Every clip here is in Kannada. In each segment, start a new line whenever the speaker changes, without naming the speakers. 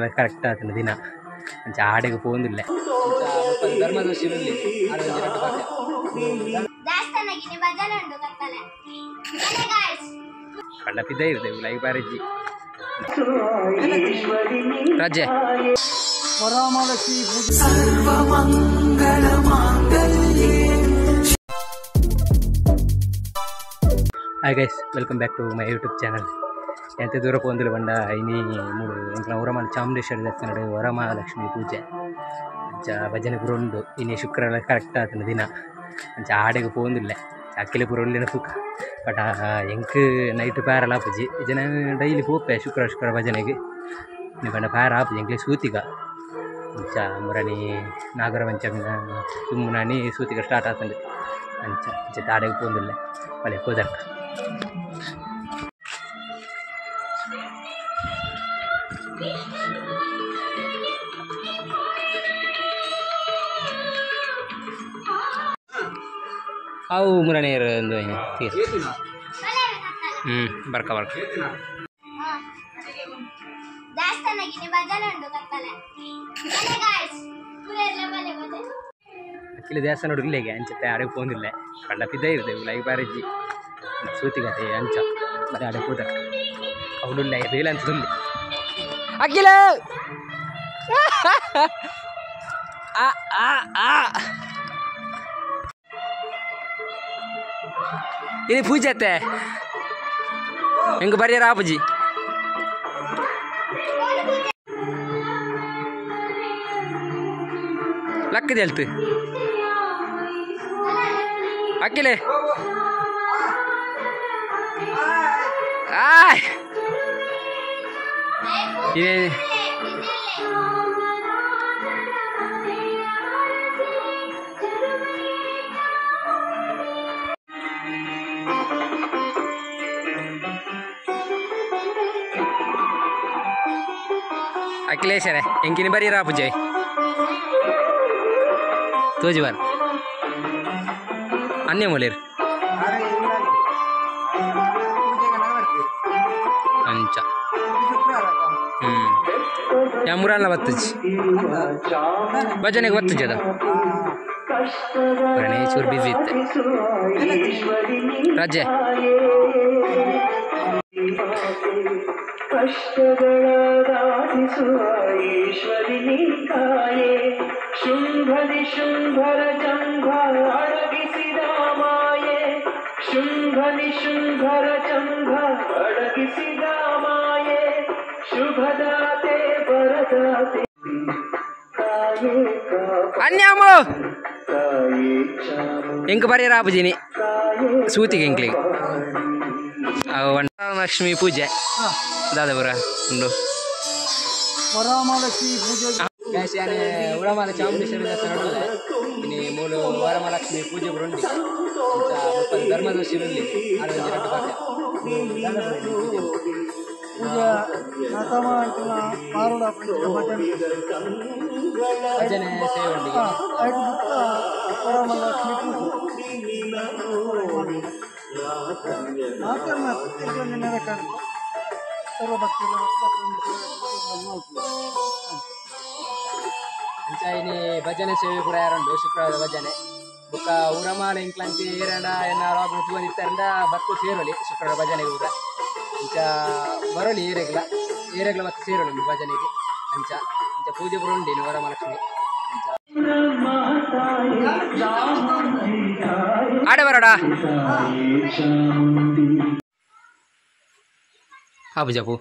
ಕರೆಕ್ಟ್ ಆತನ ದಿನ ಅಂಚ ಆಡೆಗೆ ಪೋಂದಿಲ್ಲ ಧರ್ಮದ ಶಿರಲ್ಲಿ ಕಳ್ಳ ಪಿದ್ದ ಇರ್ತೇವೆ ಲೈವ್ ಬಾರಜ್ಜಿ ರಜೆ hi guys, welcome back to my YouTube channel. ಎಂತ ದೂರ ಪೋಂದಿಲ್ಲ ಬಂಡ ಇನಿ ಮೂಡು ಎಂಕ್ಲ ವರಮಾಲ ಚಾಮುಂಡೇಶ್ವರಿ ದೇವಸ್ಥಾನ ವರಮಹಾಲಕ್ಷ್ಮಿ ಪೂಜೆ ಅಂಚ ಭಜನೆ ಪೂರ ಉಂಡು. ಇನಿ ಶುಕ್ರವಾರ ಕರೆಕ್ಟ್ ಆತನ ದಿನ ಅಂಚ ಆಡೆಗೆ ಪೋಂದಿಲ್ಲ ಅಕ್ಕಿಲೆ ಪೂರ ಉಳ್ಳಿನ ತೂಕ ಬಟ್ ಎಂಕ್ ನೈಟ್ ಪ್ಯಾರಲ್ಲ ಆಪುಜಿ ಜನ ಡೈಲಿ ಹೋಗ್ಪೆ ಶುಕ್ರವಾರ ಭಜನೆಗೆ ನೀವು ಬಂಡ ಪ್ಯಾರ ಆಪುಜಿ ಎಂಕ್ಲೆ ಸೂತಿಗ ಅಂಚ ಮುರಣಿ ನಾಗರ ಪಂಚಮಿನ ತುಮ್ಮನಾನಿ ಸೂತಿಗ ಸ್ಟಾರ್ಟ್ ಆತಂಡೆ ಅಂಚ ಅಂಚ ಆಡೆಗೆ ಪೋಂದಿಲ್ಲ ಒಳ್ಳೆ ಹೋದರ್ಕ ಅವು ಮುರಣೆಯರು ಒಂದು ಬರ್ಕ ಬರ್ಕ ಅಕ್ಕಿಲ ದೇವಸ್ಥಾನ ಹುಡುಗಲಿಗೆ ಅಂಚತ್ತೆ ಆಡೆಗೆ ಪೋಂದಿಲ್ಲ ಕಳ್ಳ ಪಿದ್ದ ಇರ್ತೇವೆ ಲೈವ್ ಬಾರಜ್ಜಿ ಸೂತಿಗತೆ ಅಂಚ ಮತ್ತೆ ಆಡೆ ಕೂದ ಅವಡುಲ್ಲ ಬೇಲ ಅಂತ ಸುಳ್ಳಿ ಅಕ್ಕಿಲ ಇದು ಪೂಜೆ ಅತ್ತೆ ಹೆಂಗೆ ಬರ್ಯಾರ ಆಪುಜಿ ಲಕ್ಕದ ಹೇಳ್ತು ಅಕ್ಕಿಲೆ ಆಯ್ ಅಖಿಲೇಶರೇ ಎಂಕಿನ ಬರೀರಾ ಪೂಜೆ ತೋಜಿ ಬಾರ್ ಅನ್ಯ ಮೂಲಿರ್ ಅಂಚ ಯಾ ಮುರಾಲ ಬತ್ತಜಿ ಭಜನೆಗೆ ಬತ್ತಜಿ ಅದ ಚೂರು ಬಿಸಿ ಇತ್ತೆ ರಜೆ
ಈಶ್ವರಿನಿ ಕಾಯೇ ಶುಂಭನಿ ಶುಂಭರ ಜಂಘ ಅಡಗಿಸಿದ ಮಾಯೆ ಶುಂಭನಿ ಶುಂಭರ ಜಂಘ ಅಡಗಿಸಿದ ಮಾಯೆ ಶುಭದಾತೆ ವರದಾತೆ
ಅನ್ಯಾಮು ಎಂಕ ಬರ್ಯಾರ ಆಪುಜಿನಿ ಸೂತಿಗೆ ಎಂಕ್ಲಿಗೆ ವರಮಹಾಲಕ್ಷ್ಮಿ ಪೂಜೆ ದಾದಪುರ ಉಂಡು
ವರಮಹಾಲಕ್ಷ್ಮಿ ಪೂಜೆ
ಉಳಮಾಲ ಚಾಮುಂಡೇಶ್ವರಿ ದೇವಸ್ಥಾನ ಇನ್ನು ಮೂರು ವರಮಹಾಲಕ್ಷ್ಮಿ ಪೂಜೆ ಕೂಡ ಉಂಟು ಧರ್ಮದ ಶಿರಲ್ಲಿ ಭಜನೆ ಸೇವೆ ಉಂಟು
ವರಮಹಾಲಕ್ಷ್ಮಿ
ಅಂಚಾಯಿನಿ ಭಜನೆ ಸೇವೆ ಕೂಡ ಯಾರುಂಟು ಶುಕ್ರವಾರ ಭಜನೆ ಬುಕ್ಕ ಉರಮಾಲ ಇಂಕ್ಲಂಚಿ ಏರಂಡ ಎನ್ನಾರು ಆಗ ತೂವನಿತ್ತಾರಂಡ ಬತ್ತು ಸೇರಲಿ ಶುಕ್ರವಾರ ಭಜನೆಗೆ ಕೂಡ ಅಂಚ ಬರಲಿ ಏರೆಗ್ಲ ಮತ್ತೆ ಸೇರಲಿ ಭಜನೆಗೆ ಅಂಚ ಅಂಚ ಪೂಜೆ ಕೂಡ ಉಂಟು ವರಮಹಾಲಕ್ಷ್ಮಿ ಆಡೆ ಬರೋಡ ಹಾಪು ಜಪು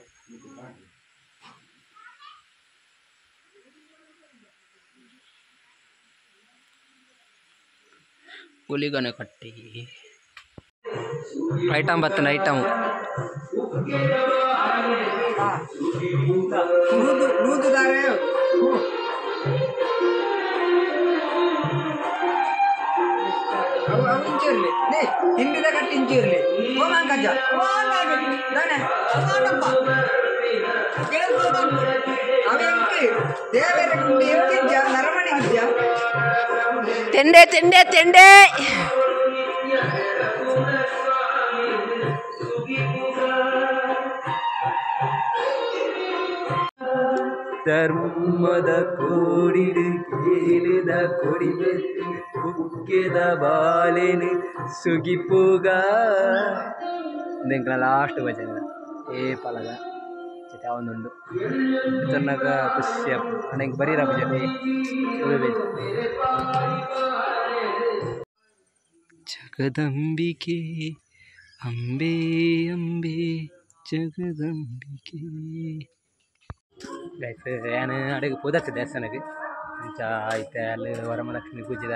ಹುಲಿಗನೆ ಕಟ್ಟಿ ಐಟಮ್ ಬರ್ತನೆ ಐಟಮ್
ಹಿಂದಿನ ಕಟ್ಟಿಂಚಿರ್ಲಿ
ತೆಂಡೆ ತೆಂಡೆ ತೆಂಡೆ ಧರ್ಮದ ಕೋಡಿಡು ಕೇಳಿದ ಕೊಡಿಬೆತ್ತು ಕುಕ್ಕೆದ ಬಾಲೆನು ಸುಗಿಪುಗ ಇಂಕ ಲಾಸ್ಟ್ ಭಜನೆ ಏ ಪಲಗ ಚಿತೆ ಅವನುಂಡು ಚೆನ್ನಾಗ ಖುಷಿ ಆಗ್ತದೆ ನಂಗೆ ಬರೀರ ಭಜನೆ ಜಗದಂಬಿಕೆ ಅಂಬೆ ಅಂಬೆ ಜಗದಂಬಿಕೆ ಗೈಸ್ ನಾನು ಅಡಿಗೆ ಪೋದತ್ತೆ ದೇವಸ್ಥಾನಕ್ಕೆ ಅಂಚ ಐತೆ ಅಲ್ಲಿ ವರಮಹಾಲಕ್ಷ್ಮಿ ಪೂಜೆದ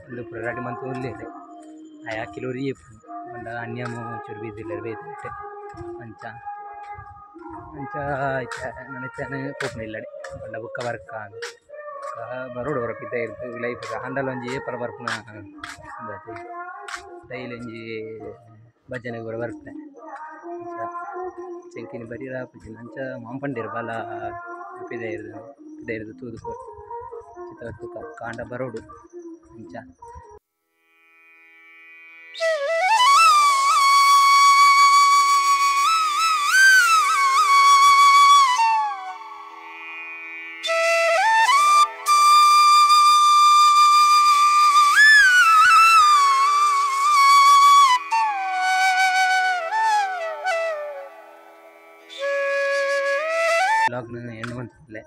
ಒಂದು ಪೂರ ರೆಡಿ ಮಂತು ಉಳ್ಳೇದೆ ಆ ಕಿಲೋರಿ ಪಂಡ ಅನ್ಯಮು ಚೂರು ಬೀದಿಲ್ಲ ಬೇಯ್ತು ಅಂಚ ಅಂಚ ಐತೆ ನನಗೆ ಪೋಪನಿಲ್ಲಡೆ ಪಂಡ ಬುಕ್ಕ ವರ್ಕ ಬರೋಡು ಹೊರಪಿದ್ದ ಇರ್ತದೆ ಲೈಫ್ ಹಂಡಲ್ ಒಂಜಿ ಏಪರ ಬರ್ಪುನ ಡೈಲಿ ಒಂಜಿ ಭಜನೆಗೆ ಬರೋ ಬರ್ಪೆ ಚೆಂಕಿನ ಬರೀರ ಪೂಜಿನ ಅಂಚ ಮಾಂಪಂಡಿರು ಬಾಲ ಪಿದೆ ಇರೋದು ತೂದು ಚಿತ್ರ ಕಾಂಡ ಬರೋಡು ಅಂಚ ಬ್ಲಾಗ್ನ ಎಂಡ್ ಮಾಡ್ತಿದ್ದೆ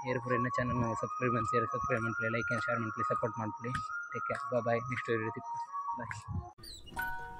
ಏರ್ಪುರ ಇನ್ನೂ ಚಾನಲ್ ಸಬ್ಸ್ಕ್ರೈಬ್ ಮಾಡ್ತೀವಿ ಲೈಕ್ ಆ್ಯಂಡ್ ಶೇರ್ ಮಾಡ್ತೀವಿ ಸಪೋರ್ಟ್ ಮಾಡ್ತೀವಿ ಟೇಕ್ ಕೇರ್ ಬಾಯ್ ನೆಕ್ಸ್ಟ್ ಬಾಯ್